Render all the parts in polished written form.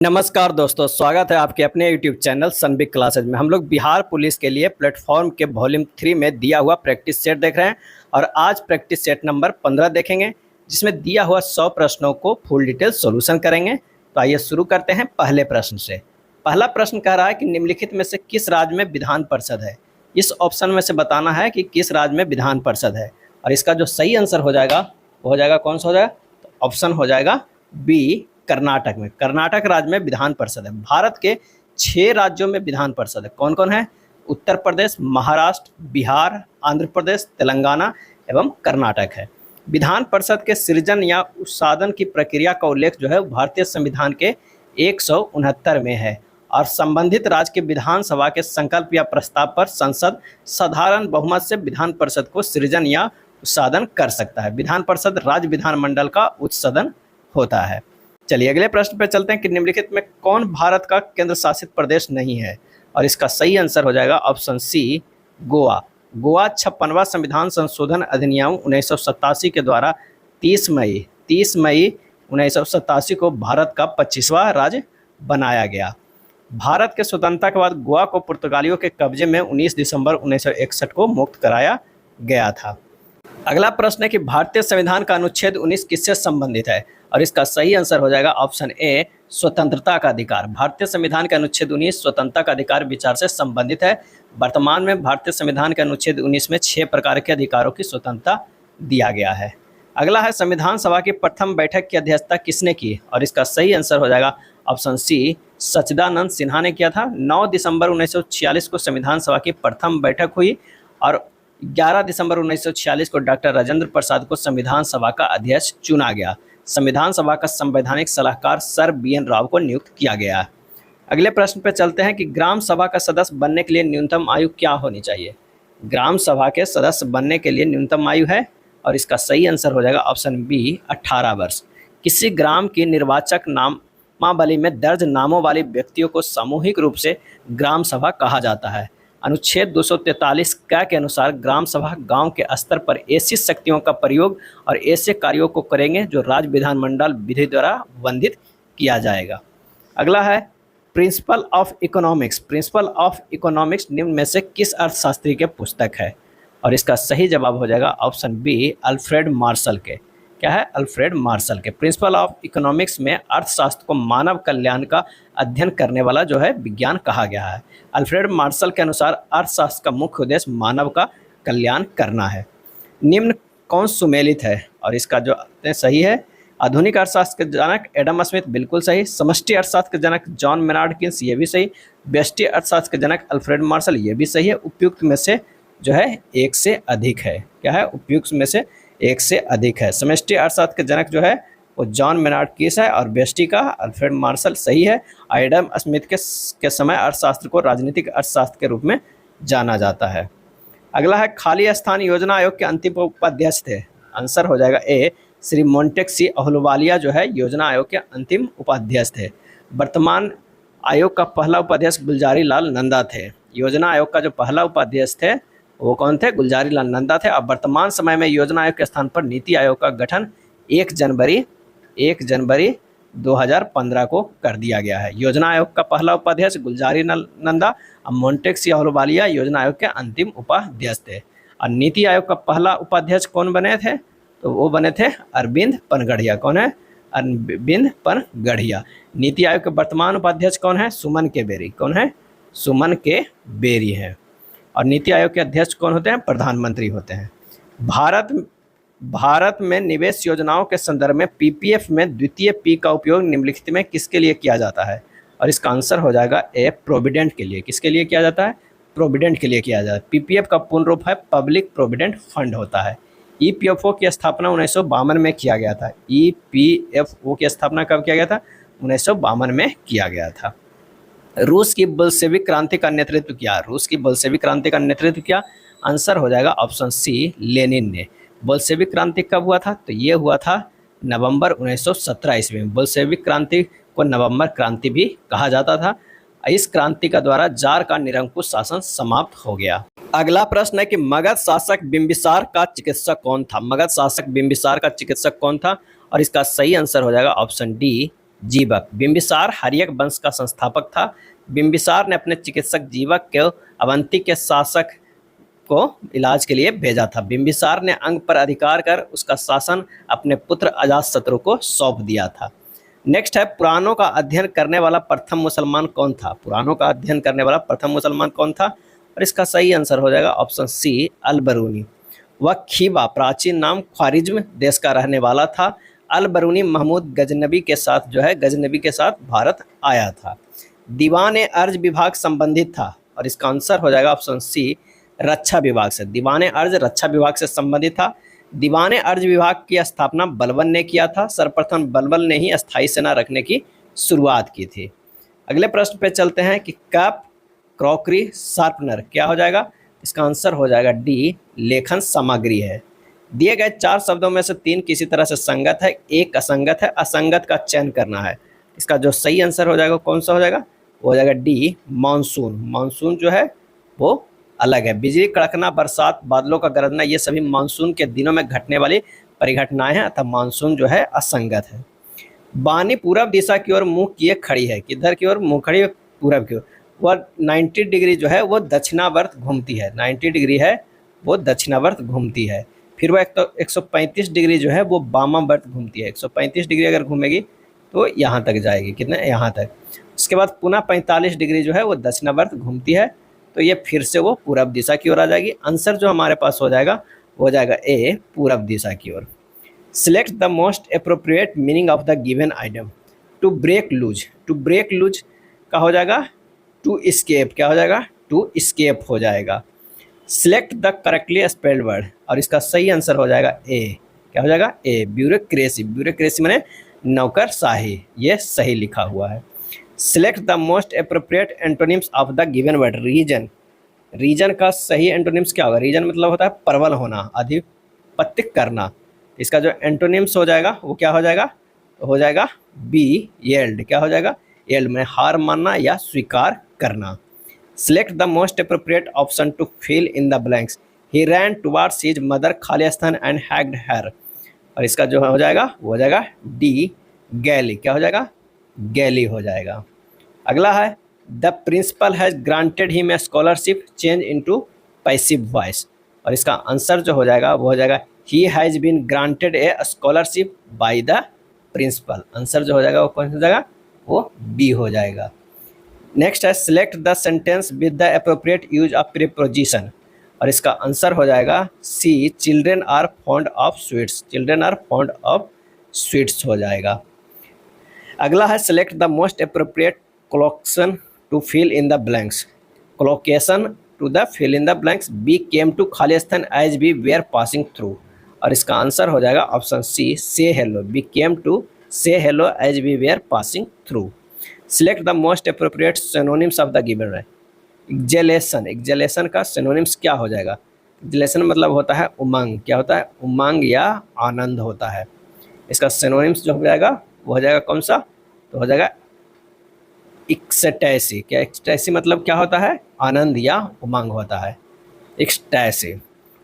नमस्कार दोस्तों, स्वागत है आपके अपने YouTube चैनल सनबिग क्लासेज में। हम लोग बिहार पुलिस के लिए प्लेटफॉर्म के वॉल्यूम 3 में दिया हुआ प्रैक्टिस सेट देख रहे हैं और आज प्रैक्टिस सेट नंबर 15 देखेंगे, जिसमें दिया हुआ 100 प्रश्नों को फुल डिटेल सॉल्यूशन करेंगे। तो आइए शुरू करते हैं पहले प्रश्न से। पहला प्रश्न कह रहा है कि निम्नलिखित में से किस राज्य में विधान परिषद है। इस ऑप्शन में से बताना है कि किस राज्य में विधान परिषद है और इसका जो सही आंसर हो जाएगा वो हो जाएगा, कौन सा हो जाएगा, तो ऑप्शन हो जाएगा बी, कर्नाटक में। कर्नाटक राज्य में विधान परिषद है। भारत के 6 राज्यों में विधान परिषद है। कौन कौन है? उत्तर प्रदेश, महाराष्ट्र, बिहार, आंध्र प्रदेश, तेलंगाना एवं कर्नाटक है। विधान परिषद के सृजन या उत्साधन की प्रक्रिया का उल्लेख जो है भारतीय संविधान के 169 में है और संबंधित राज्य के विधानसभा के संकल्प या प्रस्ताव पर संसद साधारण बहुमत से विधान परिषद को सृजन या उत्साधन कर सकता है। विधान परिषद राज्य विधानमंडल का उच्च सदन होता है। चलिए अगले प्रश्न पे चलते हैं कि निम्नलिखित में कौन भारत का केंद्र शासित प्रदेश नहीं है और इसका सही आंसर हो जाएगा ऑप्शन सी, गोवा। गोवा 56वां संविधान संशोधन अधिनियम 1987 के द्वारा 30 मई 1987 को भारत का 25वां राज्य बनाया गया। भारत के स्वतंत्रता के बाद गोवा को पुर्तगालियों के कब्जे में 19 दिसंबर 1961 को मुक्त कराया गया था। अगला प्रश्न है कि भारतीय संविधान का अनुच्छेद 19 किससे संबंधित है और इसका सही आंसर हो जाएगा ऑप्शन ए, स्वतंत्रता का अधिकार। भारतीय संविधान का अनुच्छेद 19 स्वतंत्रता का अधिकार विचार से संबंधित है। वर्तमान में भारतीय संविधान के अनुच्छेद 19 में 6 प्रकार के अधिकारों की स्वतंत्रता दिया गया है। अगला है संविधान सभा की प्रथम बैठक की अध्यक्षता किसने की और इसका सही आंसर हो जाएगा ऑप्शन सी, सच्चिदानंद सिन्हा ने किया था। 9 दिसंबर 1946 को संविधान सभा की प्रथम बैठक हुई और 11 दिसंबर 1946 को डॉक्टर राजेंद्र प्रसाद को संविधान सभा का अध्यक्ष चुना गया। संविधान सभा का संवैधानिक सलाहकार सर BN राव को नियुक्त किया गया। अगले प्रश्न पर चलते हैं कि ग्राम सभा का सदस्य बनने के लिए न्यूनतम आयु क्या होनी चाहिए। ग्राम सभा के सदस्य बनने के लिए न्यूनतम आयु है और इसका सही आंसर हो जाएगा ऑप्शन बी, 18 वर्ष। किसी ग्राम की निर्वाचक नामावली में दर्ज नामों वाले व्यक्तियों को सामूहिक रूप से ग्राम सभा कहा जाता है। अनुच्छेद 243 क के अनुसार ग्राम सभा गांव के स्तर पर ऐसी शक्तियों का प्रयोग और ऐसे कार्यों को करेंगे जो राज्य विधानमंडल विधि द्वारा वंदित किया जाएगा। अगला है principle of economics. Principle of economics निम्न में से किस अर्थशास्त्री के पुस्तक है और इसका सही जवाब हो जाएगा ऑप्शन बी, अल्फ्रेड मार्शल के। क्या है? अल्फ्रेड मार्शल के। प्रिंसिपल ऑफ इकोनॉमिक्स में अर्थशास्त्र को मानव कल्याण का अध्ययन करने वाला जो है विज्ञान कहा गया है। अल्फ्रेड मार्शल के अनुसार अर्थशास्त्र का मुख्य उद्देश्य मानव का कल्याण करना है। निम्न कौन सुमेलित है और इसका जो सही है, आधुनिक अर्थशास्त्र के जनक एडम स्मिथ, बिल्कुल सही। समष्टि अर्थशास्त्र के जनक जॉन मेनार्ड किन्स, ये भी सही। व्यष्टि अर्थशास्त्र के जनक अल्फ्रेड मार्शल, ये भी सही है। उपयुक्त में से जो है एक से अधिक है। क्या है? उपयुक्त में से एक से अधिक है। समष्टि अर्थशास्त्र के जनक जो है वो जॉन मेनार्ड कीस है और व्यष्टि का अल्फ्रेड मार्शल सही है। एडम स्मिथ के समय अर्थशास्त्र को राजनीतिक अर्थशास्त्र के रूप में जाना जाता है। अगला है खाली स्थान योजना आयोग के अंतिम उपाध्यक्ष थे। आंसर हो जाएगा ए, श्री मोंटेक अहलुवालिया जो है योजना आयोग के अंतिम उपाध्यक्ष थे। वर्तमान आयोग का पहला उपाध्यक्ष गुलजारी लाल नंदा थे। योजना आयोग का जो पहला उपाध्यक्ष थे वो कौन थे? गुलजारी लाल नंदा थे। अब वर्तमान समय में योजना आयोग के स्थान पर नीति आयोग का गठन 1 जनवरी 2015 को कर दिया गया है। योजना आयोग का पहला उपाध्यक्ष गुलजारी नंदा और मोंटेक अहलुवालिया योजना आयोग के अंतिम उपाध्यक्ष थे। और नीति आयोग का पहला उपाध्यक्ष कौन बने थे? तो वो बने थे अरविंद पनगढ़िया। कौन है? अरविंद पनगढ़िया। नीति आयोग के वर्तमान उपाध्यक्ष कौन है? सुमन के बेरी। कौन है? सुमन के बेरी है। और नीति आयोग के अध्यक्ष कौन होते हैं? प्रधानमंत्री होते हैं। भारत में निवेश योजनाओं के संदर्भ में PPF में द्वितीय P का उपयोग निम्नलिखित में किसके लिए किया जाता है और इसका आंसर हो जाएगा ए, प्रोविडेंट के लिए। किसके लिए किया जाता है? प्रोविडेंट के लिए किया जाता है। PPF का पूर्ण रूप है पब्लिक प्रोविडेंट फंड होता है। EPFO की स्थापना 1952 में किया गया था। EPFO की स्थापना कब किया गया था? 1952 में किया गया था। रूस की बोल्शेविक क्रांति का नेतृत्व किया। रूस की बोल्शेविक क्रांति का नेतृत्व किया। आंसर हो जाएगा ऑप्शन सी, लेनिन ने। बोल्शेविक क्रांति कब हुआ था? तो ये हुआ था नवंबर 1917 ईस्वी में। बोल्शेविक क्रांति को नवंबर क्रांति भी कहा जाता था। इस क्रांति का द्वारा जार का निरंकुश शासन समाप्त हो गया। अगला प्रश्न है कि मगध शासक बिंबिसार का चिकित्सक कौन था? मगध शासक बिंबिसार का चिकित्सक कौन था और इसका सही आंसर हो जाएगा ऑप्शन डी, जीवक। बिंबिसार हर्यक वंश का संस्थापक था। बिंबिसार ने अपने चिकित्सक जीवक को अवंती के शासक को इलाज के लिए भेजा था। बिंबिसार ने अंग पर अधिकार कर उसका शासन अपने पुत्र अजातशत्रु को सौंप दिया था। नेक्स्ट है, पुराणों का अध्ययन करने वाला प्रथम मुसलमान कौन था? पुराणों का अध्ययन करने वाला प्रथम मुसलमान कौन था? और इसका सही आंसर हो जाएगा ऑप्शन सी, अल बरूनी। वह खीबा प्राचीन नाम ख्वारिज्म देश का रहने वाला था। अल बरूनी महमूद गजनबी के साथ जो है गजनबी के साथ भारत आया था। दीवान अर्ज विभाग संबंधित था और इसका आंसर हो जाएगा ऑप्शन सी, रक्षा विभाग से। दीवान अर्ज रक्षा विभाग से संबंधित था। दीवान अर्ज विभाग की स्थापना बलबन ने किया था। सर्वप्रथम बलबन ने ही अस्थायी सेना रखने की शुरुआत की थी। अगले प्रश्न पे चलते हैं कि कप, क्रॉकरी, शार्पनर क्या हो जाएगा? इसका आंसर हो जाएगा डी, लेखन सामग्री है। दिए गए 4 शब्दों में से 3 किसी तरह से संगत है, एक असंगत है। असंगत का चयन करना है। इसका जो सही आंसर हो जाएगा कौन सा हो जाएगा? वो हो जाएगा डी, मानसून। मानसून जो है वो अलग है। बिजली कड़कना, बरसात, बादलों का गरजना, ये सभी मानसून के दिनों में घटने वाली परिघटनाएं हैं, अतः मानसून जो है असंगत है। बानी पूरब दिशा की ओर मुंह किए खड़ी है। किधर की ओर मुंह खड़ी है? पूरब की ओर। वह 90 डिग्री जो है वो दक्षिणावर्त घूमती है। 90 डिग्री है वो दक्षिणावर्त घूमती है। फिर वह 135 डिग्री जो है वो वामावर्त घूमती है। 135 डिग्री अगर घूमेगी तो यहाँ तक जाएगी, कितने? यहाँ तक। उसके बाद पुनः 45 डिग्री जो है वो दक्षिणावर्त घूमती है, तो ये फिर से वो पूरब दिशा की ओर आ जाएगी। आंसर जो हमारे पास हो जाएगा वो हो जाएगा ए, पूरब दिशा की ओर। Select the most appropriate meaning of the given item. To break loose. To break loose का हो जाएगा टू स्केप। क्या हो जाएगा? टू स्केप हो जाएगा। Select the correctly spelled word, और इसका सही आंसर हो जाएगा ए। क्या हो जाएगा? ए, ब्यूरोक्रेसी। ब्यूरोक्रेसी माने नौकरशाही, ये सही लिखा हुआ है। Select the most appropriate antonyms of the given word. Reason. Reason का सही एंटोनिम्स क्या होगा? रीजन मतलब होता है प्रबल होना, आधिपत्य करना। इसका जो एंटोनिम्स हो जाएगा वो क्या हो जाएगा? हो जाएगा बी, येल्ड। क्या हो जाएगा? येल्ड में हार मानना या स्वीकार करना। Select the most appropriate option to fill in the blanks. He ran towards his mother खालिस्तान एंड हैग्ड हर, और इसका जो हो जाएगा वो हो जाएगा डी, गैली। क्या हो जाएगा? गैली हो जाएगा। अगला है, the principal has granted him a scholarship change into passive voice, और इसका आंसर जो हो जाएगा वो हो जाएगा he has been granted a scholarship by the principal. Answer जो हो जाएगा वो कौन सा हो जाएगा? वो बी हो जाएगा। नेक्स्ट है, select the sentence with the appropriate use of preposition, और इसका आंसर हो जाएगा C, children are fond of sweets. Children are fond of sweets हो जाएगा। अगला है, select the most appropriate collocation to fill in the blanks. Collocation to the fill in the blanks. B came to खालिस्तान as we were passing through, और इसका answer हो जाएगा option C, say hello. B came to say hello as we were passing through. Select the most appropriate synonyms of the given है। Exaltation. Exaltation का synonyms क्या हो जाएगा? Exhalation मतलब होता है उमंग। क्या होता है? उमंग या आनंद होता है। इसका सिनोनिम्स जो हो जाएगा वो हो जाएगा कौन सा? तो हो जाएगा एक्सटैसी। क्या एक्सटैसी मतलब क्या होता है? आनंद या उमंग होता है, एक्सटैसी।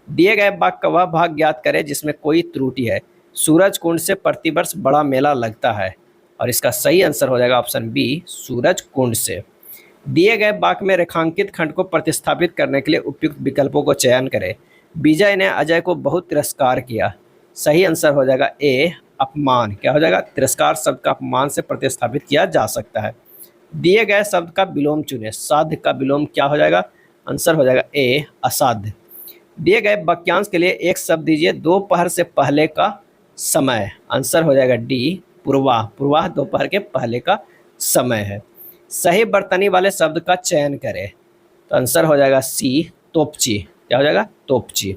दिए गए वाक्य का वह भाग ज्ञात करें जिसमें कोई त्रुटि है। सूरज कुंड से प्रतिवर्ष बड़ा मेला लगता है, और इसका सही आंसर हो जाएगा ऑप्शन बी, सूरज कुंड से। दिए गए वाक्य में रेखांकित खंड को प्रतिस्थापित करने के लिए उपयुक्त विकल्पों को चयन करें। विजय ने अजय को बहुत तिरस्कार किया। सही आंसर हो जाएगा ए, अपमान। क्या हो जाएगा? तिरस्कार शब्द का अपमान से प्रतिस्थापित किया जा सकता है। दिए गए शब्द का विलोम चुनें। साध्य का विलोम क्या हो जाएगा? आंसर हो जाएगा ए, असाध्य। दिए गए वाक्यांश के लिए एक शब्द दीजिए दोपहर से पहले का समय। आंसर हो जाएगा डी, पूर्वाह। पूर्वाह दोपहर के पहले का समय है। सही बर्तनी वाले शब्द का चयन करें, तो आंसर हो जाएगा सी, तोपची। क्या हो जाएगा? तोपची।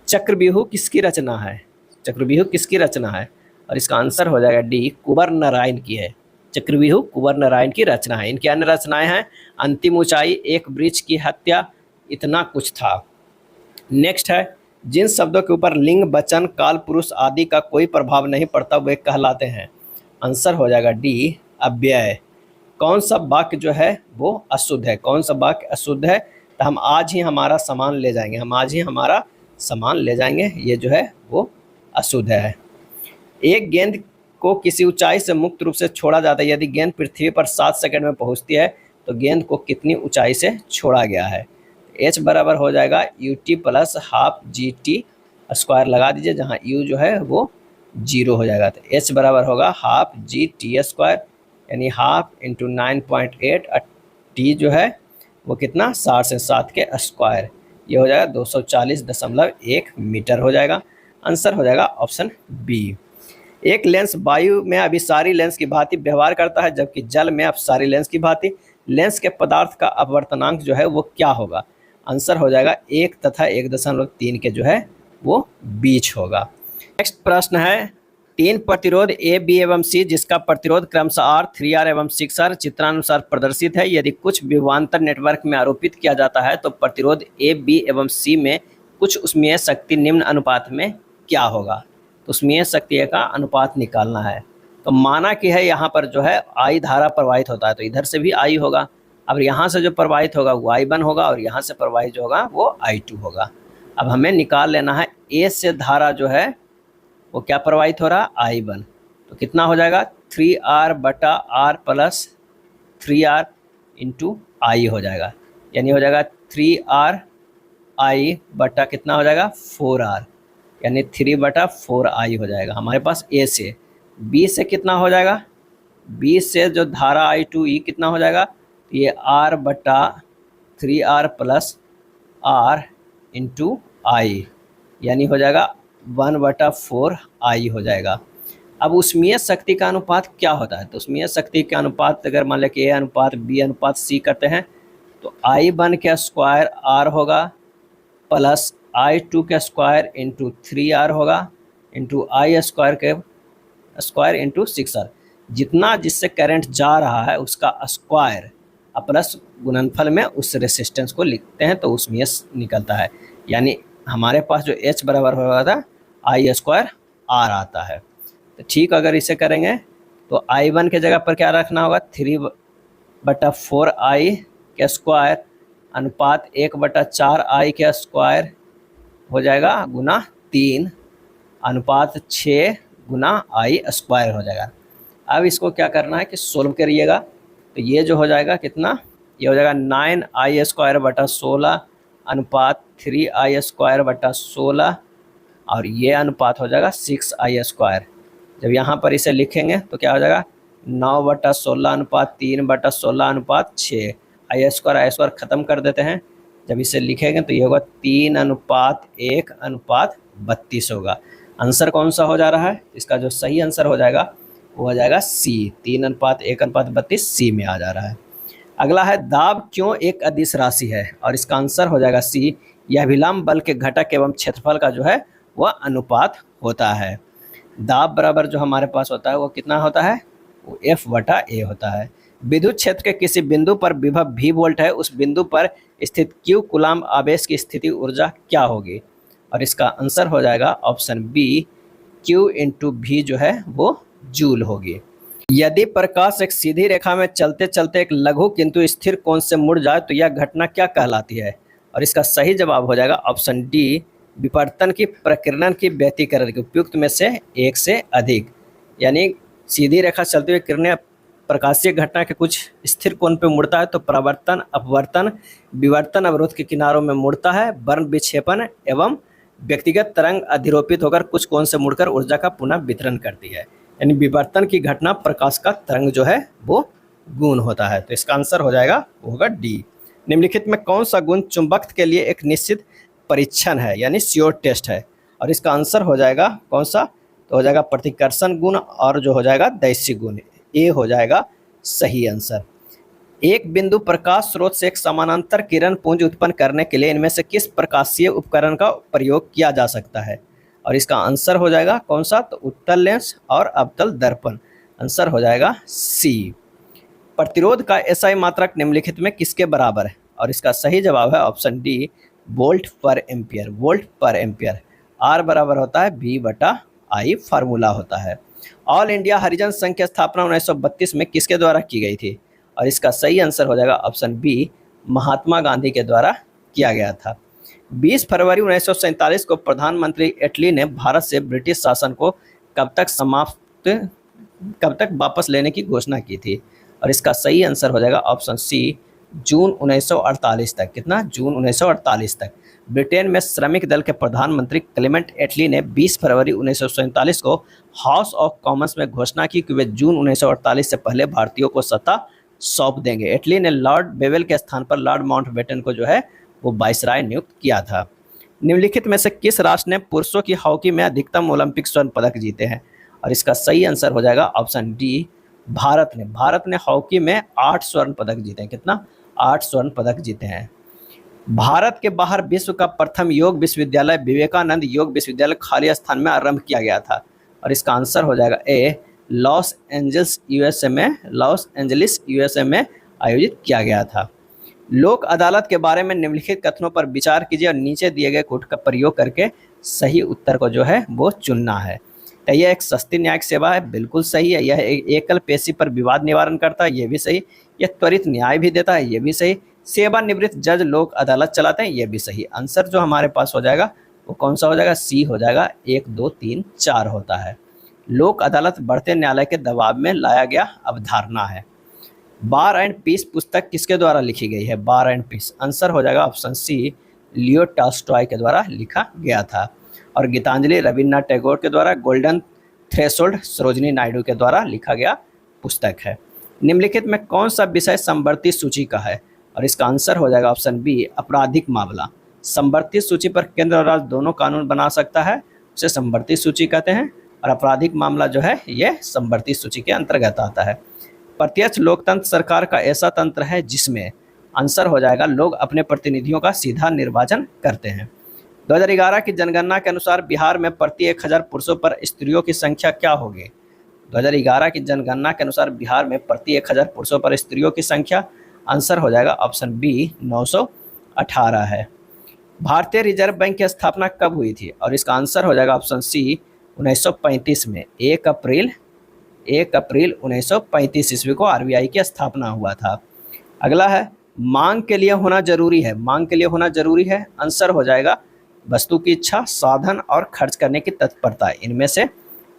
चक्रव्यूह किसकी रचना है? चक्रव्यूह किसकी रचना है? और इसका आंसर हो जाएगा डी, कुंवर नारायण की है। चक्रव्यूह कुंवर नारायण की रचना है। इनकी अन्य रचनाएं हैं अंतिम ऊंचाई, एक वृक्ष की हत्या, इतना कुछ था। नेक्स्ट है, जिन शब्दों के ऊपर लिंग, वचन, काल, पुरुष आदि का कोई प्रभाव नहीं पड़ता वे कहलाते हैं। आंसर हो जाएगा डी, अव्यय। कौन सा वाक्य जो है वो अशुद्ध है? कौन सा वाक्य अशुद्ध है? तो हम आज ही हमारा सामान ले जाएंगे। हम आज ही हमारा सामान ले जाएंगे, ये जो है वो अशुद्ध है। एक गेंद को किसी ऊंचाई से मुक्त रूप से छोड़ा जाता है। यदि गेंद पृथ्वी पर 7 सेकंड में पहुंचती है तो गेंद को कितनी ऊंचाई से छोड़ा गया है। h बराबर हो जाएगा ut plus half gt square लगा दीजिए, जहां u जो है वो 0 हो जाएगा। तो h बराबर होगा हाफ gt स्क्वायर, यानी हाफ इंटू 9.8 और t जो है वो कितना 60 से 7 के स्क्वायर, ये हो जाएगा 240.1 मीटर हो जाएगा। आंसर हो जाएगा ऑप्शन बी। एक लेंस वायु में अभिसारी लेंस की भांति व्यवहार करता है, जबकि जल में अपसारी लेंस की भांति। लेंस के पदार्थ का अपवर्तनांक जो है वो क्या होगा। आंसर हो जाएगा 1 तथा 1.3 के जो है वो बीच होगा। नेक्स्ट प्रश्न है, 3 प्रतिरोध ए बी एवं सी जिसका प्रतिरोध क्रमशः R, 3R एवं 6R चित्रानुसार प्रदर्शित है। यदि कुछ विभवांतर नेटवर्क में आरोपित किया जाता है तो प्रतिरोध ए बी एवं सी में कुछ ऊष्मीय शक्ति निम्न अनुपात में क्या होगा। तो ऊष्मीय शक्ति का अनुपात निकालना है। तो माना कि है यहाँ पर जो है I धारा प्रवाहित होता है, तो इधर से भी I होगा। अब यहाँ से जो प्रवाहित होगा वो I1 होगा और यहाँ से प्रवाहित जो होगा वो I2 होगा। अब हमें निकाल लेना है A से धारा जो है वो क्या प्रवाहित हो रहा है I1, तो कितना हो जाएगा 3R बटा R plus 3R into I हो जाएगा, यानी हो जाएगा 3R I बटा कितना हो जाएगा 4R, यानी 3 बटा 4I हो जाएगा हमारे पास A से। B से कितना हो जाएगा, B से जो धारा I2E कितना हो जाएगा, ये R बटा 3R plus R into I, यानी हो जाएगा 1/4I हो जाएगा। अब ऊष्मीय शक्ति का अनुपात क्या होता है, तो ऊष्मीय शक्ति का अनुपात अगर मान लें कि A अनुपात B अनुपात C करते हैं तो I1 के स्क्वायर R होगा प्लस I2 के स्क्वायर इंटू 3R होगा इंटू I स्क्वायर के स्क्वायर इंटू 6R। जितना जिससे करंट जा रहा है उसका स्क्वायर प्लस गुणनफल में उस रेसिस्टेंस को लिखते हैं तो ऊष्मीय निकलता है। यानी हमारे पास जो H बराबर हो रहा था I स्क्वायर R आता है। तो ठीक, अगर इसे करेंगे तो I1 के जगह पर क्या रखना होगा 3/4I के स्क्वायर अनुपात 1/4I के स्क्वायर हो जाएगा गुना 3 अनुपात 6 गुना I स्क्वायर हो जाएगा। अब इसको क्या करना है कि सोल्व करिएगा, तो ये जो हो जाएगा कितना, ये हो जाएगा 9I स्क्वायर बटा 16 अनुपात 3I स्क्वायर बटा 16 और ये अनुपात हो जाएगा 6I स्क्वायर। जब यहाँ पर इसे लिखेंगे तो क्या हो जाएगा 9/16 अनुपात 3/16 अनुपात 6। I स्क्वायर ख़त्म कर देते हैं, जब इसे लिखेंगे तो ये होगा 3:1/32 होगा। आंसर कौन सा हो जा रहा है, इसका जो सही आंसर हो जाएगा वो हो जाएगा C, 3:1/32 C में आ जा रहा है। अगला है, दाब क्यों एक अदिश राशि है, और इसका आंसर हो जाएगा C, यह अभिलंब बल के घटक एवं क्षेत्रफल का जो है वह अनुपात होता है। दाब बराबर जो हमारे पास होता है वो कितना होता है, वो F/A होता है। विद्युत क्षेत्र के किसी बिंदु पर विभव V वोल्ट है, उस बिंदु पर स्थित Q कूलाम्ब आवेश की स्थिति ऊर्जा क्या होगी, और इसका आंसर हो जाएगा option B, Q into V जो है वो जूल होगी। यदि प्रकाश एक सीधी रेखा में चलते चलते एक लघु किंतु स्थिर कोण से मुड़ जाए तो यह घटना क्या कहलाती है, और इसका सही जवाब हो जाएगा ऑप्शन डी, विवर्तन की प्रकीर्णन की व्यतिकरण की उपयुक्त में से एक से अधिक। यानी सीधी रेखा चलते हुए किरणें प्रकाशीय घटना के कुछ स्थिर कोण पे मुड़ता है तो परावर्तन, अपवर्तन, विवर्तन अवरोध के किनारों में मुड़ता है, वर्ण विक्षेपण एवं व्यक्तिगत तरंग अधिरोपित होकर कुछ कोण से मुड़कर ऊर्जा का पुनः वितरण करती है। यानी विवर्तन की घटना प्रकाश का तरंग जो है वो गुण होता है। तो इसका आंसर हो जाएगा वो होगा डी। निम्नलिखित में कौन सा गुण चुंबक के लिए एक निश्चित परीक्षण है, यानी श्योर टेस्ट है, और इसका आंसर हो जाएगा कौन सा, तो हो जाएगा प्रतिकर्षण गुण और जो हो जाएगा दैशिक गुण, ए हो जाएगा सही आंसर। एक बिंदु प्रकाश स्रोत से एक समानांतर किरण पुंज उत्पन्न करने के लिए इनमें से किस प्रकाशीय उपकरण का प्रयोग किया जा सकता है, और इसका आंसर हो जाएगा कौन सा, तो उत्तल लेंस और अवतल दर्पण। आंसर हो जाएगा सी। प्रतिरोध का एसआई मात्रक निम्नलिखित में किसके बराबर है, और इसका सही जवाब है ऑप्शन डी, वोल्ट पर एम्पियर। वोल्ट पर एम्पियर, आर बराबर होता है V/I फार्मूला होता है। ऑल इंडिया हरिजन संघ की स्थापना 1932 में किसके द्वारा की गई थी, और इसका सही आंसर हो जाएगा ऑप्शन बी, महात्मा गांधी के द्वारा किया गया था। 20 फरवरी 1947 को प्रधानमंत्री एटली ने भारत से ब्रिटिश शासन को कब तक समाप्त कब तक वापस लेने की घोषणा की थी? और इसका सही आंसर हो जाएगा ऑप्शन सी, जून 1948 तक। कितना? जून 1948 तक। ब्रिटेन में श्रमिक दल के प्रधानमंत्री क्लेमेंट एटली ने 20 फरवरी 1947 को हाउस ऑफ कॉमन्स में घोषणा की कि वे जून 1948 से पहले भारतीयों को सत्ता सौंप देंगे। एटली ने लॉर्ड बेवेल के स्थान पर लॉर्ड माउंटबेटन को जो है वो वाइसराय नियुक्त किया था। निम्नलिखित में से किस राष्ट्र ने पुरुषों की हॉकी में अधिकतम ओलंपिक स्वर्ण पदक जीते हैं? और इसका सही आंसर हो जाएगा ऑप्शन डी, भारत ने। भारत ने हॉकी में 8 स्वर्ण पदक जीते हैं। कितना? 8 स्वर्ण पदक जीते हैं। भारत के बाहर विश्व का प्रथम योग विश्वविद्यालय विवेकानंद योग विश्वविद्यालय खाली स्थान में आरंभ किया गया था। और इसका आंसर हो जाएगा ए, लॉस एंजल्स यूएसए में आयोजित किया गया था। लोक अदालत के बारे में निम्नलिखित कथनों पर विचार कीजिए और नीचे दिए गए कोड का प्रयोग करके सही उत्तर को जो है वो चुनना है। तो यह एक सस्ती न्यायिक सेवा है, बिल्कुल सही है। यह एकल पेशी पर विवाद निवारण करता है, ये भी सही। यह त्वरित न्याय भी देता है, ये भी सही। सेवानिवृत्त जज लोक अदालत चलाते हैं, ये भी सही। आंसर जो हमारे पास हो जाएगा वो कौन सा हो जाएगा? सी हो जाएगा। 1 2 3 4 होता है। लोक अदालत बढ़ते न्यायालय के दबाव में लाया गया अवधारणा है। बार एंड पीस पुस्तक किसके द्वारा लिखी गई है? बार एंड पीस। आंसर हो जाएगा ऑप्शन सी, लियो टॉल्स्टॉय के द्वारा लिखा गया था। और गीतांजलि रविन्द्रनाथ टैगोर के द्वारा, गोल्डन थ्रेशोल्ड सरोजिनी नायडू के द्वारा लिखा गया पुस्तक है। निम्नलिखित में कौन सा विषय समवर्ती सूची का है? और इसका आंसर हो जाएगा ऑप्शन बी, आपराधिक मामला। समवर्ती सूची पर केंद्र और राज्य दोनों कानून बना सकता है, उसे समवर्ती सूची कहते हैं। और आपराधिक मामला जो है ये समवर्ती सूची के अंतर्गत आता है। प्रत्यक्ष लोकतंत्र सरकार का ऐसा तंत्र है जिसमें, आंसर हो जाएगा, लोग अपने प्रतिनिधियों का सीधा निर्वाचन करते हैं। 2011 की जनगणना के अनुसार बिहार में प्रति 1000 पुरुषों पर स्त्रियों की संख्या क्या होगी? 2011 की जनगणना के अनुसार बिहार में प्रति 1000 पुरुषों पर स्त्रियों की संख्या, आंसर हो जाएगा ऑप्शन बी, 918 है। भारतीय रिजर्व बैंक की स्थापना कब हुई थी? और इसका आंसर हो जाएगा ऑप्शन सी, 1935 में। 1 अप्रैल 1935 ईस्वी को आरबीआई की स्थापना हुआ था। अगला है, मांग के लिए होना जरूरी है। मांग के लिए होना जरूरी है, आंसर हो जाएगा वस्तु की इच्छा, साधन और खर्च करने की तत्परता, इनमें से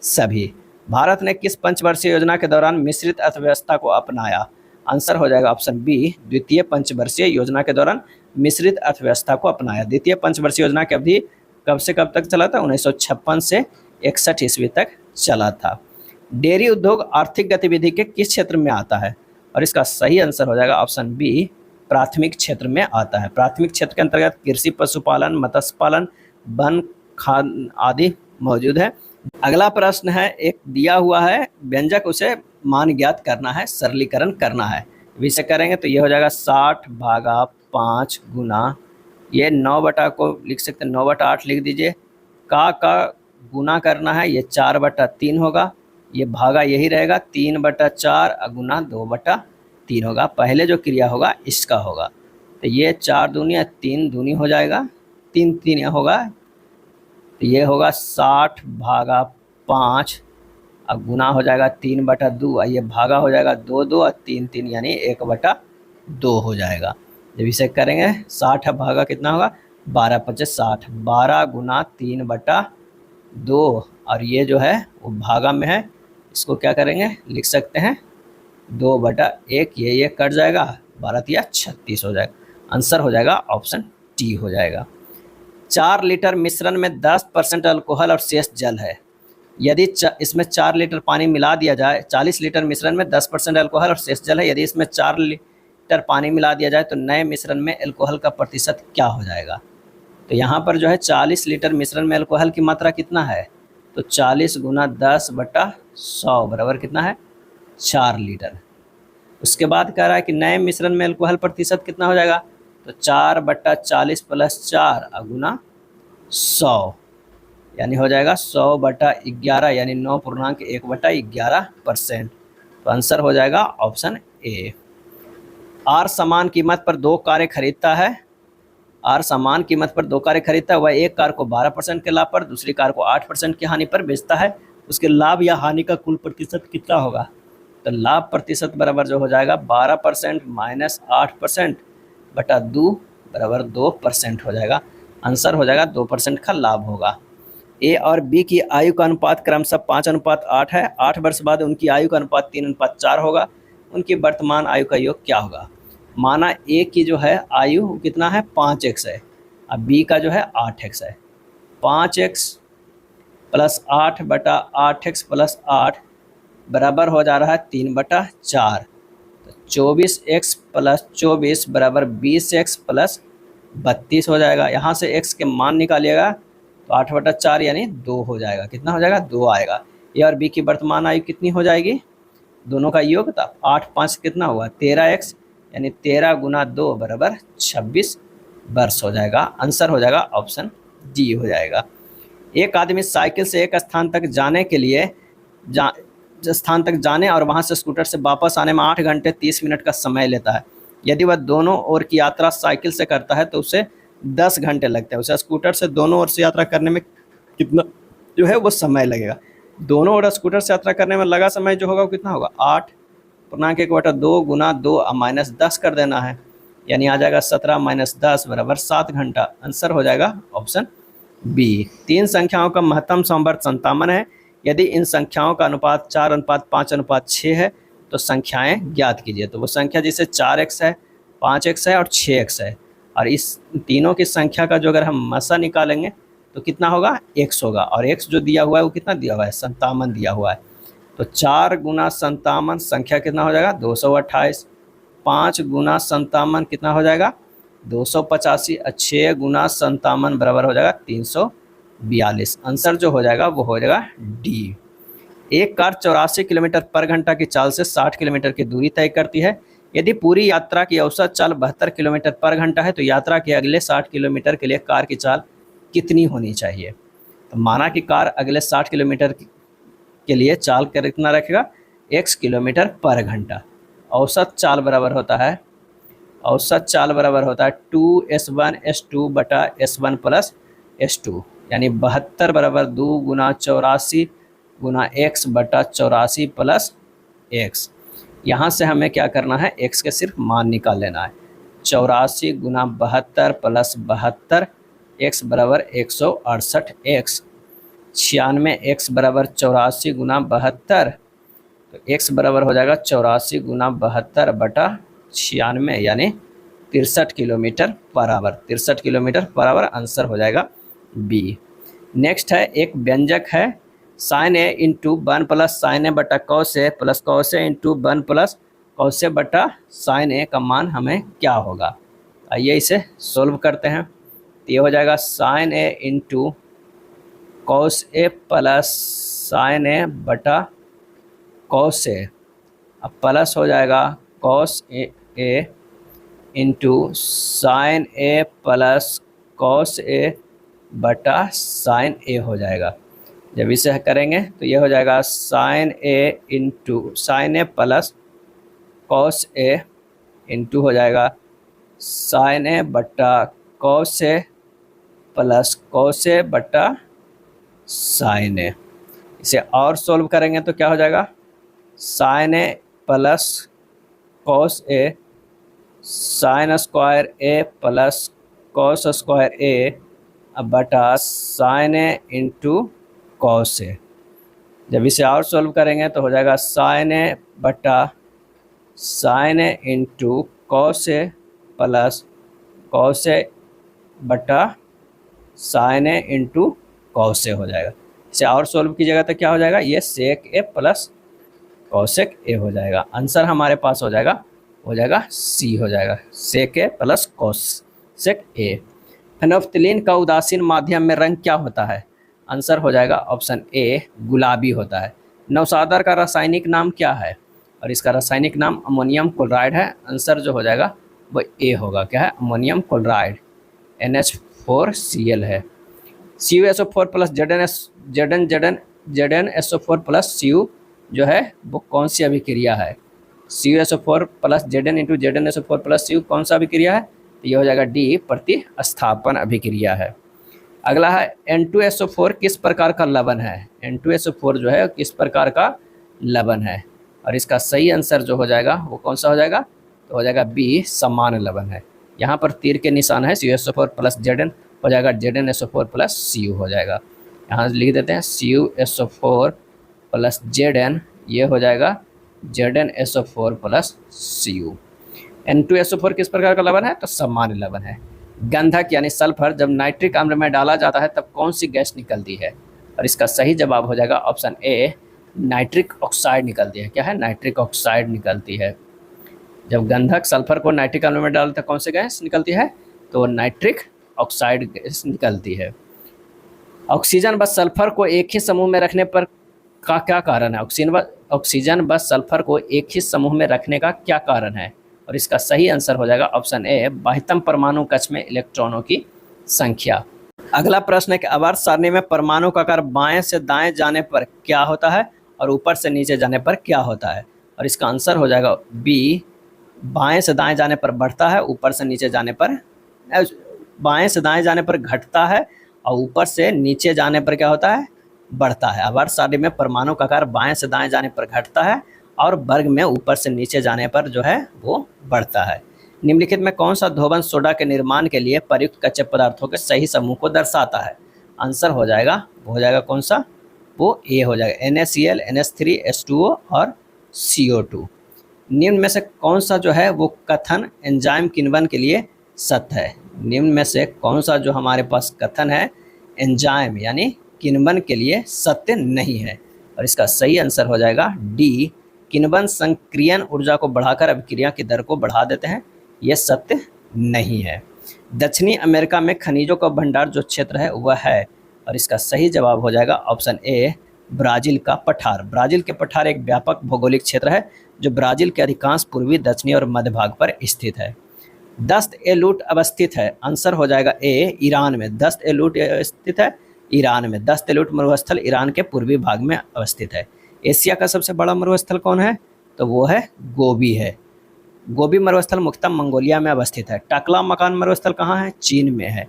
सभी। भारत ने किस पंचवर्षीय योजना के दौरान मिश्रित अर्थव्यवस्था को अपनाया? आंसर हो जाएगा ऑप्शन बी, द्वितीय पंचवर्षीय योजना के दौरान मिश्रित अर्थव्यवस्था को अपनाया। द्वितीय पंचवर्षीय योजना की अवधि कब से कब तक चला था? 1956 से 61 ईस्वी तक चला था। डेयरी उद्योग आर्थिक गतिविधि के किस क्षेत्र में आता है? और इसका सही आंसर हो जाएगा ऑप्शन बी, प्राथमिक क्षेत्र में आता है। प्राथमिक क्षेत्र के अंतर्गत कृषि, पशुपालन, मत्स्य पालन, वन, खान आदि मौजूद है। अगला प्रश्न है, एक दिया हुआ है व्यंजक, उसे मान ज्ञात करना है, सरलीकरण करना है। विषय करेंगे तो ये हो जाएगा 60/5 गुना, ये 9 को लिख सकते हैं, 9/8 लिख दीजिए। का गुना करना है, ये 4/3 होगा। ये भागा यही रहेगा, 3/4 गुना 2/3 होगा। पहले जो क्रिया होगा इसका होगा, तो ये 4 दूनी 3 दूनी हो जाएगा, 3 3 होगा, तो ये होगा 60/5 अब गुना हो जाएगा 3/2 और ये भागा हो जाएगा 2 2 और 3 3 यानी 1/2 हो जाएगा। जब इसे करेंगे 60 भागा कितना होगा? 12 25 60, 12 गुना 3/2 और ये जो है वो भागा में है, इसको क्या करेंगे लिख सकते हैं 2/1, ये कट जाएगा, 12 या 36 हो जाएगा। आंसर हो जाएगा ऑप्शन टी हो जाएगा। 4 लीटर मिश्रण में 10% अल्कोहल और शेष जल है। यदि इसमें 4 लीटर पानी मिला दिया जाए, 40 लीटर मिश्रण में 10% अल्कोहल और शेष जल है, यदि इसमें 4 लीटर पानी मिला दिया जाए तो नए मिश्रण में अल्कोहल का प्रतिशत क्या हो जाएगा? तो यहाँ पर जो है 40 लीटर मिश्रण में अल्कोहल की मात्रा कितना है? तो 40 गुना 10/100 बराबर कितना है? 4 लीटर। उसके बाद कह रहा है कि नए मिश्रण में अल्कोहल प्रतिशत कितना हो जाएगा? तो 4/40 + 4 गुना 100 यानी हो जाएगा 100/11 यानी 9.1/11%। तो आंसर हो जाएगा ऑप्शन ए। आर समान कीमत पर 2 कारें खरीदता है। आर समान कीमत पर 2 कारें खरीदता है, वह एक कार को 12% के लाभ पर, दूसरी कार को 8% की हानि पर बेचता है। उसके लाभ या हानि का कुल प्रतिशत कितना होगा? तो लाभ प्रतिशत बराबर जो हो जाएगा 12% - 8% / 2 बराबर 2% हो जाएगा। आंसर हो जाएगा 2% का लाभ होगा। ए और बी की आयु का अनुपात क्रमशः 5:8 है। 8 वर्ष बाद उनकी आयु का अनुपात 3:4 होगा। उनकी वर्तमान आयु का योग क्या होगा? माना ए की जो है आयु कितना है 5x है, अब बी का जो है 8x है। 5x प्लस 8/8x प्लस 8 बराबर हो जा रहा है 3/4। तो 24x प्लस 24 बराबर 20x प्लस 32 हो जाएगा। यहाँ से x के मान निकालिएगा तो 8/4 यानी 2 हो जाएगा। कितना हो जाएगा? 2 आएगा। ए और बी की वर्तमान आयु कितनी हो जाएगी? दोनों का योग था 8 5 कितना हुआ 13x, यानी 13 गुना 2 बराबर 26 वर्ष हो जाएगा। आंसर हो जाएगा ऑप्शन डी हो जाएगा। एक आदमी साइकिल से एक स्थान तक जाने के लिए स्थान तक जाने और वहां से स्कूटर से वापस आने में 8 घंटे 30 मिनट का समय लेता है। यदि वह दोनों ओर की यात्रा साइकिल से करता है तो उसे 10 घंटे लगते हैं। उसे स्कूटर से दोनों ओर से यात्रा करने में कितना जो है वो समय लगेगा? दोनों ओर स्कूटर से यात्रा करने में लगा समय जो होगा वो कितना होगा? 8/1/2 गुना 2 माइनस 10 कर देना है, यानी आ जाएगा 17 माइनस 10 बराबर 7 घंटा। आंसर हो जाएगा ऑप्शन बी। 3 संख्याओं का महत्तम समवर्त 57 है। यदि इन संख्याओं का अनुपात 4:5:6 है तो संख्याएं ज्ञात कीजिए। तो वो संख्या जैसे 4x है, 5x है और 6x है, और इस तीनों की संख्या का जो अगर हम मसा निकालेंगे तो कितना होगा? x होगा, और x जो दिया हुआ है वो कितना दिया हुआ है? 57 दिया हुआ है। तो 4 गुना 57 संख्या कितना हो जाएगा? 228। 5 गुना 57 कितना हो जाएगा? 285। 6 गुना 57 बराबर हो जाएगा 342। आंसर जो हो जाएगा वो हो जाएगा डी। एक कार 84 किलोमीटर पर घंटा की चाल से 60 किलोमीटर की दूरी तय करती है। यदि पूरी यात्रा की औसत चाल 72 किलोमीटर पर घंटा है तो यात्रा के अगले 60 किलोमीटर के लिए कार की चाल कितनी होनी चाहिए? तो माना कि कार अगले 60 किलोमीटर के लिए चाल कितना रखेगा? x किलोमीटर पर घंटा। औसत चाल बराबर होता है 2s1 बटा s1 प्लस s2, यानी 72 बराबर 2 गुना 84 गुना x बटा 84 प्लस x। यहाँ से हमें क्या करना है? x के सिर्फ मान निकाल लेना है। 84 गुना 72 प्लस 72, x बराबर 168x। 96x बराबर 84 गुना 72, तो x बराबर हो जाएगा 84 गुना 72 बटा 96, यानी 63 kilometre per hour. 63 kilometre per hour answer हो जाएगा बी। नेक्स्ट है एक व्यंजक है sin a into 1 plus sine A बटा cos A plus cos A into 1 plus cos A बटा साइन ए का मान हमें क्या होगा? आइए इसे सोल्व करते हैं। तो ये हो जाएगा sign A into cos A plus sine A बटा कॉस ए, अब प्लस हो जाएगा cos A into sine A plus cos A बटा साइन ए हो जाएगा। जब इसे करेंगे तो ये हो जाएगा sign A into sine A plus cos A into हो जाएगा साइन ए बटा cos A plus cos A बटा साइन ए। इसे और सोल्व करेंगे तो क्या हो जाएगा? साइन ए प्लस कॉस ए साइन स्क्वायर ए प्लस कॉस स्क्वायर ए बटा sine A into cos A. जब इसे और सोल्व करेंगे तो हो जाएगा साइन ए बटा sine A into cos A plus cos A बटा sine A into cos A हो जाएगा। इसे और सोल्व कीजिएगा तो क्या हो जाएगा? ये सेक ए प्लस कॉसेक ए हो जाएगा। आंसर हमारे पास हो जाएगा सी हो जाएगा, सेक ए प्लस कॉसेक ए। फेनोल्फथलीन का उदासीन माध्यम में रंग क्या होता है? आंसर हो जाएगा ऑप्शन ए गुलाबी होता है। नौशादर का रासायनिक नाम क्या है? और इसका रासायनिक नाम अमोनियम क्लोराइड है। आंसर जो हो जाएगा वो ए होगा। क्या है? अमोनियम क्लोराइड, NH4Cl है। CuSO4 plus ZnSO4 plus Cu जो है वो कौन सी अभिक्रिया है? CuSO4 plus Zn into ZnSO4 plus Cu कौन सा अभिक्रिया है? तो ये हो जाएगा डी प्रतिस्थापन अभिक्रिया है। अगला है N2SO4 किस प्रकार का लवण है? N2SO4 जो है किस प्रकार का लवण है? और इसका सही आंसर जो हो जाएगा वो कौन सा हो जाएगा? तो हो जाएगा बी समान लवण है। यहाँ पर तीर के निशान है। CuSO4 प्लस Zn हो जाएगा ZnSO4 प्लस Cu हो जाएगा। यहाँ लिख देते हैं CuSO4 प्लस Zn, ये हो जाएगा ZnSO4 प्लस Cu। N2SO4 किस प्रकार का लवण है? तो सामान्य लवण है। गंधक यानी सल्फर जब नाइट्रिक अम्ल में डाला जाता है तब कौन सी गैस निकलती है? और इसका सही जवाब हो जाएगा ऑप्शन ए, नाइट्रिक ऑक्साइड निकलती है। क्या है? नाइट्रिक ऑक्साइड निकलती है। जब गंधक सल्फर को नाइट्रिक अम्ल में डालते कौन सी गैस निकलती है? तो नाइट्रिक ऑक्साइड गैस निकलती है। ऑक्सीजन व सल्फर को एक ही समूह में रखने पर का क्या कारण है? ऑक्सीजन व सल्फर को एक ही समूह में रखने का क्या कारण है? और इसका सही आंसर हो जाएगा ऑप्शन ए, बाह्यतम परमाणु कक्ष में इलेक्ट्रॉनों की संख्या। अगला प्रश्न है कि आवर्त सारणी में परमाणु का आकार बाएं से दाएं जाने पर क्या होता है और ऊपर से नीचे जाने पर क्या होता है? और इसका आंसर हो जाएगा बी, बाएं से दाएं जाने पर बढ़ता है, ऊपर से नीचे जाने पर, बाएं से दाएं जाने पर घटता है और ऊपर से नीचे जाने पर क्या होता है? बढ़ता है। आवर्त सारणी में परमाणु का आकार बाएं से दाएं जाने पर घटता है और वर्ग में ऊपर से नीचे जाने पर जो है वो बढ़ता है। निम्नलिखित में कौन सा धोबन सोडा के निर्माण के लिए प्रयुक्त कच्चे पदार्थों के सही समूह को दर्शाता है? आंसर हो जाएगा, वो हो जाएगा कौन सा? वो ए हो जाएगा, NaCl, NH3, H2O और CO2। निम्न में से कौन सा जो है वो कथन एंजाइम किण्वन के लिए सत्य है? निम्न में से कौन सा जो हमारे पास कथन है एंजाइम यानी किण्वन के लिए सत्य नहीं है? और इसका सही आंसर हो जाएगा डी, किण्वन संक्रियन ऊर्जा को बढ़ाकर अभिक्रिया की दर को बढ़ा देते हैं, यह सत्य नहीं है। दक्षिणी अमेरिका में खनिजों का भंडार जो क्षेत्र है वह है, और इसका सही जवाब हो जाएगा ऑप्शन ए, ब्राज़ील का पठार। ब्राज़ील के पठार एक व्यापक भौगोलिक क्षेत्र है जो ब्राज़ील के अधिकांश पूर्वी, दक्षिणी और मध्य भाग पर स्थित है। दस्त-ए-लूट अवस्थित है, आंसर हो जाएगा ए, ईरान में। दस्त-ए-लूट स्थित है ईरान में। दस्त-ए-लूट मरुस्थल ईरान के पूर्वी भाग में अवस्थित है। एशिया का सबसे बड़ा मरुस्थल कौन है? तो वो है गोबी है। गोबी मरुस्थल मुख्यतः मंगोलिया में अवस्थित है। टकला मकान मरुस्थल कहाँ है? चीन में है।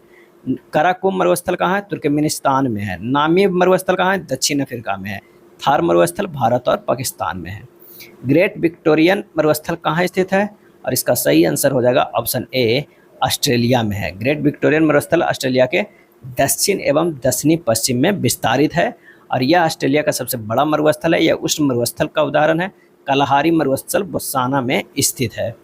कराकुम मरुस्थल कहाँ है? तुर्कमेनिस्तान में है। नामीब मरुस्थल कहाँ है? दक्षिण अफ्रीका में है। थार मरुस्थल भारत और पाकिस्तान में है। ग्रेट विक्टोरियन मरुस्थल कहाँ स्थित है? और इसका सही आंसर हो जाएगा ऑप्शन ए, ऑस्ट्रेलिया में है। ग्रेट विक्टोरियन मरुस्थल ऑस्ट्रेलिया के दक्षिण एवं दक्षिणी पश्चिम में विस्तारित है और यह ऑस्ट्रेलिया का सबसे बड़ा मरुस्थल है। यह उष्ण मरुस्थल का उदाहरण है। कलाहारी मरुस्थल बोत्सवाना में स्थित है।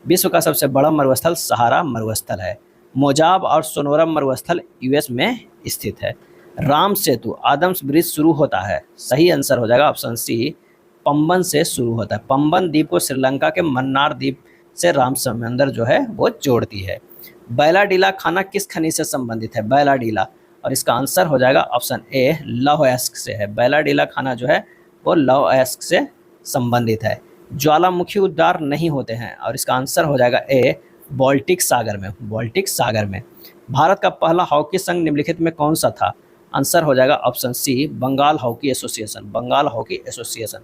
विश्व का सबसे बड़ा मरुस्थल सहारा मरुस्थल है। मोजाब और सोनोरम मरुस्थल यूएस में स्थित है। राम सेतु आदम्स ब्रिज शुरू होता है, सही आंसर हो जाएगा ऑप्शन सी, पंबन से शुरू होता है। पंबन द्वीप को श्रीलंका के मन्नार द्वीप से राम समंदर जो है वो जोड़ती है। बैलाडीला खाना किस खनिज से संबंधित है? बैलाडीला, और इसका आंसर हो जाएगा ऑप्शन ए, लौह अयस्क से है। बैलाडीला खाना जो है वो लौह अयस्क से संबंधित है। ज्वालामुखी उद्गार नहीं होते हैं, और इसका आंसर हो जाएगा ए, बाल्टिक सागर में। बाल्टिक सागर में। भारत का पहला हॉकी संघ निम्नलिखित में कौन सा था? आंसर हो जाएगा option C, Bengal hockey association. Bengal hockey association.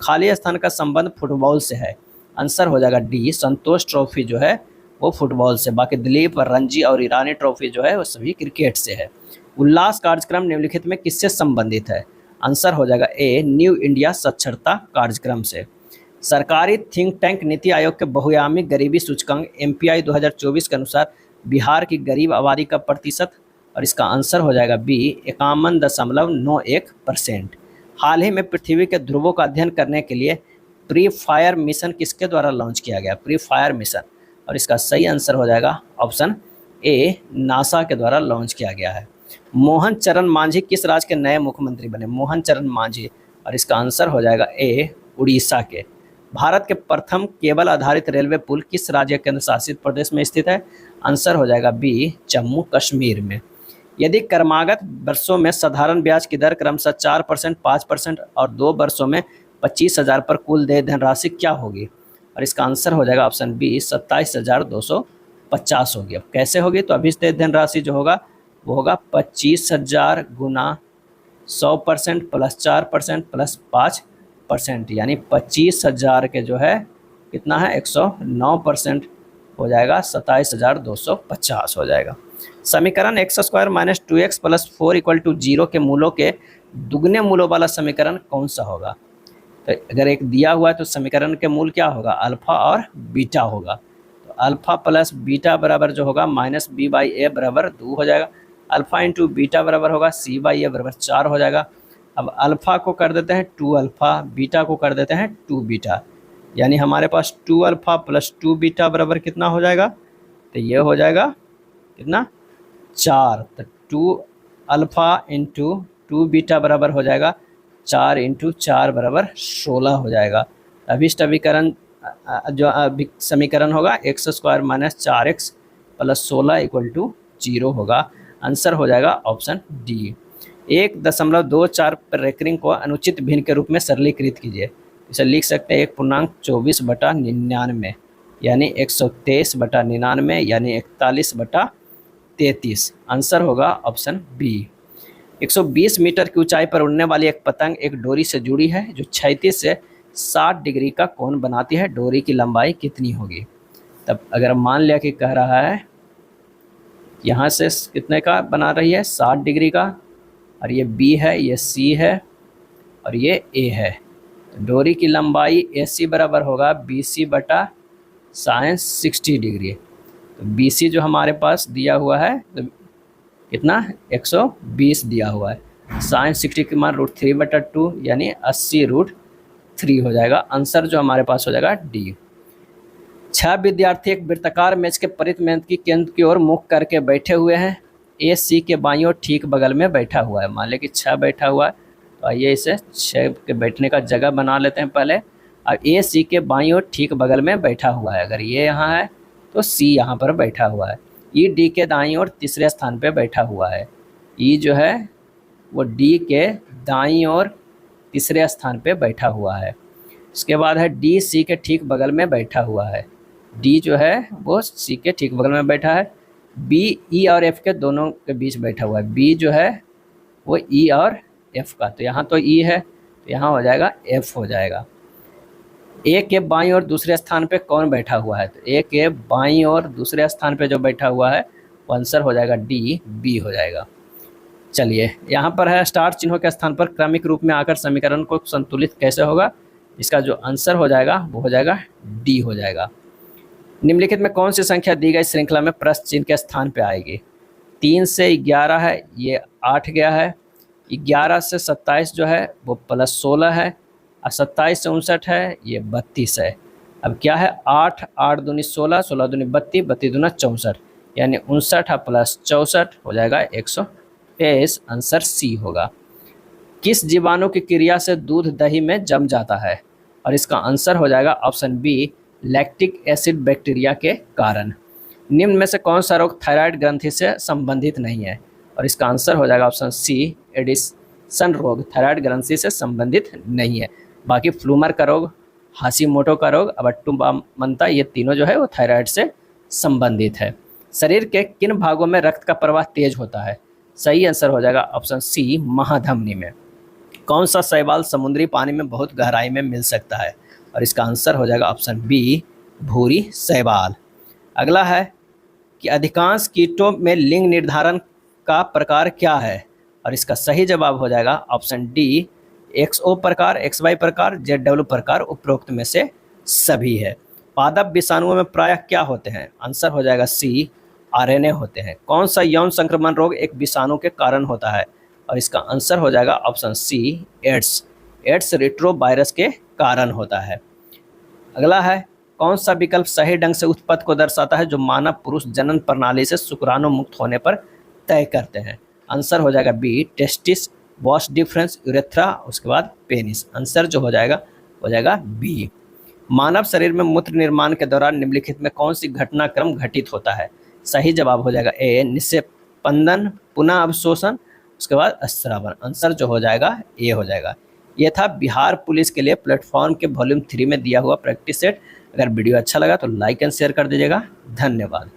खाली स्थान का संबंध फुटबॉल से है, आंसर हो जाएगा डी, संतोष ट्रॉफी जो है वो फुटबॉल से। बाकी दिलीप, रणजी और ईरानी ट्रॉफी जो है वो सभी क्रिकेट से है। उल्लास कार्यक्रम निम्नलिखित में किससे संबंधित है? आंसर हो जाएगा ए, न्यू इंडिया साक्षरता कार्यक्रम से। सरकारी थिंक टैंक नीति आयोग के बहुआयामी गरीबी सूचकांक MPI 2024 के अनुसार बिहार की गरीब आबादी का प्रतिशत, और इसका आंसर हो जाएगा बी, 51.91%। हाल ही में पृथ्वी के ध्रुवों का अध्ययन करने के लिए प्री फायर मिशन किसके द्वारा लॉन्च किया गया? प्री फायर मिशन, और इसका सही आंसर हो जाएगा ऑप्शन ए, नासा के द्वारा लॉन्च किया गया है। मोहन चरण मांझी किस राज्य के नए मुख्यमंत्री बने? मोहन चरण मांझी, और इसका आंसर हो जाएगा ए, उड़ीसा के। भारत के प्रथम केबल आधारित रेलवे पुल किस राज्य केंद्र शासित प्रदेश में स्थित है? आंसर हो जाएगा बी, जम्मू कश्मीर में। यदि क्रमागत वर्षों में साधारण ब्याज की दर क्रमशः 4%, 5% और 2 वर्षों में 25,000 पर कुल देय धनराशि क्या होगी? और इसका आंसर हो जाएगा ऑप्शन बी, 27,250 होगी। अब कैसे होगी? तो अभी देय धनराशि जो होगा वो होगा 25,000 गुना 100% प्लस 4% प्लस 5%, यानी 25,000 के जो है कितना है 109% हो जाएगा, 27,250 हो जाएगा। समीकरण x² minus 2x plus 4 equal to 0 के मूलों के दुगने मूलों वाला समीकरण कौन सा होगा? तो अगर एक दिया हुआ है तो समीकरण के मूल क्या होगा? अल्फा और बीटा होगा। तो अल्फा प्लस बीटा बराबर जो होगा -b/a बराबर 2 हो जाएगा। अल्फ़ा इंटू बीटा बराबर होगा C/A बराबर 4 हो जाएगा। अब अल्फ़ा को कर देते हैं 2 अल्फ़ा, बीटा को कर देते हैं 2 बीटा, यानी हमारे पास 2 अल्फ़ा प्लस 2 बीटा बराबर कितना हो जाएगा, तो ये हो जाएगा कितना 4। तो 2 अल्फ़ा इंटू 2 बीटा बराबर हो जाएगा 4 इंटू 4 बराबर 16 हो जाएगा। अभिष्ट अभिकरण जो समीकरण होगा x² minus 4x plus 16 equal to 0 होगा। आंसर हो जाएगा ऑप्शन डी। 1.24 पर रेकरिंग को अनुचित भिन्न के रूप में सरलीकृत कीजिए। इसे लिख सकते हैं 1.24/99 यानी 123/99 यानी 41/33। आंसर होगा ऑप्शन बी। 120 मीटर की ऊंचाई पर उड़ने वाली एक पतंग एक डोरी से जुड़ी है जो क्षैतिज से 60 डिग्री का कोण बनाती है। डोरी की लंबाई कितनी होगी? तब अगर मान लिया कि कह रहा है यहाँ से कितने का बना रही है 60 डिग्री का, और ये बी है, ये सी है और ये ए है, तो डोरी की लंबाई AC बराबर होगा BC/sin 60 डिग्री। तो BC जो हमारे पास दिया हुआ है तो कितना 120 दिया हुआ है, sin 60 की मान √3/2 यानी 80√3 हो जाएगा। आंसर जो हमारे पास हो जाएगा डी। 6 विद्यार्थी एक वृत्ताकार मेज के परित में की केंद्र की ओर मुख करके बैठे हुए हैं। AC के बाईं ओर ठीक बगल में बैठा हुआ है। मान लें कि 6 बैठा हुआ है, तो आइए इसे 6 के बैठने का जगह बना लेते हैं पहले। अब AC के बाईं ओर ठीक बगल में बैठा हुआ है, अगर ये यहाँ है तो C यहाँ पर बैठा हुआ है। E D के दाईं ओर तीसरे स्थान पे बैठा हुआ है। E जो है वो D के दाईं ओर तीसरे स्थान पे बैठा हुआ है। इसके बाद है D C के ठीक बगल में बैठा हुआ है। D जो है वो C के ठीक बगल में बैठा है। B E और F के दोनों के बीच बैठा हुआ है। B जो है वो E और F का, तो यहाँ तो E है तो यहाँ हो जाएगा F हो जाएगा। A के बाईं ओर दूसरे स्थान पे कौन बैठा हुआ है? तो A के बाईं ओर दूसरे स्थान पे जो बैठा हुआ है वो आंसर हो जाएगा D, B हो जाएगा। चलिए यहाँ पर है स्टार चिन्हों के स्थान पर क्रमिक रूप में आकर समीकरण को संतुलित कैसे होगा? इसका जो आंसर हो जाएगा वो हो जाएगा D हो जाएगा। निम्नलिखित में कौन सी संख्या दी गई श्रृंखला में प्रश्न चिन्ह के स्थान पे आएगी? 3 से 11 है, ये 8 गया है। 11 से 27 जो है वो प्लस 16 है, और 27 से 59 है, ये 32 है। अब क्या है 8 8 दूनी 16, 16 दूनी 32, 32 दूना 64, यानी 59 प्लस 64 हो जाएगा 123। आंसर सी होगा। किस जीवाणु की क्रिया से दूध दही में जम जाता है? और इसका आंसर हो जाएगा option B, lactic acid bacteria के कारण। निम्न में से कौन सा रोग थायराइड ग्रंथि से संबंधित नहीं है? और इसका आंसर हो जाएगा ऑप्शन सी, एडिसन रोग थायराइड ग्रंथि से संबंधित नहीं है। बाकी फ्लूमर का रोग, हाशीमोटो का रोग, अबट्टुमंता, ये तीनों जो है वो थायराइड से संबंधित है। शरीर के किन भागों में रक्त का प्रवाह तेज होता है? सही आंसर हो जाएगा ऑप्शन सी, महाधमनी में। कौन सा शैवाल समुद्री पानी में बहुत गहराई में मिल सकता है? और इसका आंसर हो जाएगा ऑप्शन बी, भूरी शैवाल। अगला है कि अधिकांश कीटों में लिंग निर्धारण का प्रकार क्या है? और इसका सही जवाब हो जाएगा ऑप्शन डी, XO प्रकार, XY प्रकार, ZW प्रकार, उपरोक्त में से सभी है। पादप विषाणुओं में प्रायः क्या होते हैं? आंसर हो जाएगा सी, RNA होते हैं। कौन सा यौन संक्रमण रोग एक विषाणु के कारण होता है? और इसका आंसर हो जाएगा option C, AIDS. AIDS retrovirus के कारण होता है। अगला है कौन सा विकल्प सही ढंग से उत्पत्ति को दर्शाता है जो मानव पुरुष जनन प्रणाली से शुक्राणु मुक्त होने पर तय करते हैं? आंसर हो जाएगा B, testis, vas deferens, urethra, उसके बाद पेनिस। आंसर जो हो जाएगा बी। मानव शरीर में मूत्र निर्माण के दौरान निम्नलिखित में कौन सी घटनाक्रम घटित होता है? सही जवाब हो जाएगा ए, निस्पंदन, पुनः अवशोषण, उसके बाद स्रावन। आंसर जो हो जाएगा ए हो जाएगा। यह था बिहार पुलिस के लिए प्लेटफॉर्म के वॉल्यूम 3 में दिया हुआ प्रैक्टिस सेट। अगर वीडियो अच्छा लगा तो लाइक एंड शेयर कर दीजिएगा। धन्यवाद।